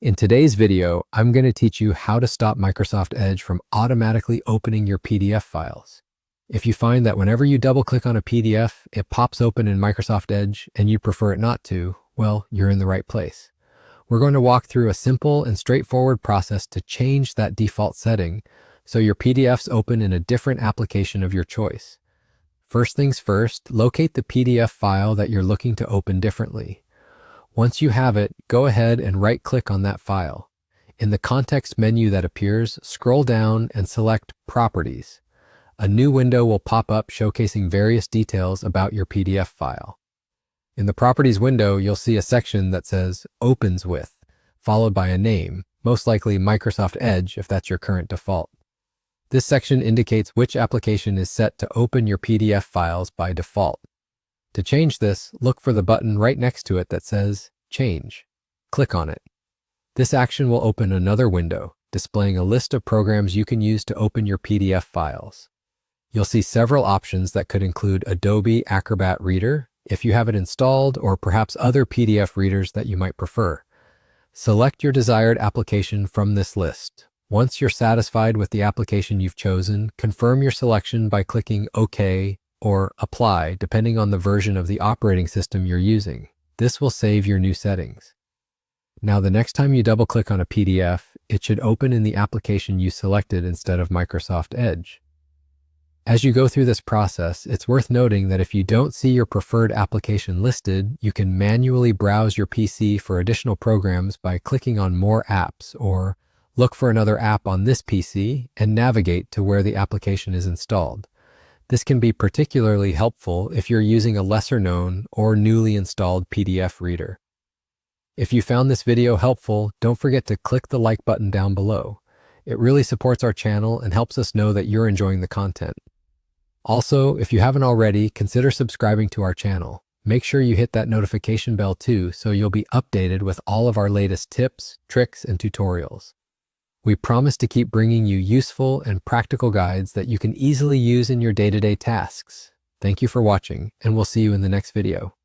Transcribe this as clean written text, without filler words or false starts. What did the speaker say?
In today's video, I'm going to teach you how to stop Microsoft Edge from automatically opening your PDF files. If you find that whenever you double-click on a PDF, it pops open in Microsoft Edge and you prefer it not to, well, you're in the right place. We're going to walk through a simple and straightforward process to change that default setting so your PDFs open in a different application of your choice. First things first, locate the PDF file that you're looking to open differently. Once you have it, go ahead and right-click on that file. In the context menu that appears, scroll down and select Properties. A new window will pop up showcasing various details about your PDF file. In the Properties window, you'll see a section that says Opens With, followed by a name, most likely Microsoft Edge if that's your current default. This section indicates which application is set to open your PDF files by default. To change this, look for the button right next to it that says Change. Click on it. This action will open another window, displaying a list of programs you can use to open your PDF files. You'll see several options that could include Adobe Acrobat Reader, if you have it installed, or perhaps other PDF readers that you might prefer. Select your desired application from this list. Once you're satisfied with the application you've chosen, confirm your selection by clicking OK or Apply, depending on the version of the operating system you're using. This will save your new settings. Now, the next time you double-click on a PDF, it should open in the application you selected instead of Microsoft Edge. As you go through this process, it's worth noting that if you don't see your preferred application listed, you can manually browse your PC for additional programs by clicking on More Apps, or look for another app on this PC and navigate to where the application is installed. This can be particularly helpful if you're using a lesser-known or newly installed PDF reader. If you found this video helpful, don't forget to click the like button down below. It really supports our channel and helps us know that you're enjoying the content. Also, if you haven't already, consider subscribing to our channel. Make sure you hit that notification bell too, so you'll be updated with all of our latest tips, tricks, and tutorials. We promise to keep bringing you useful and practical guides that you can easily use in your day-to-day tasks. Thank you for watching, and we'll see you in the next video.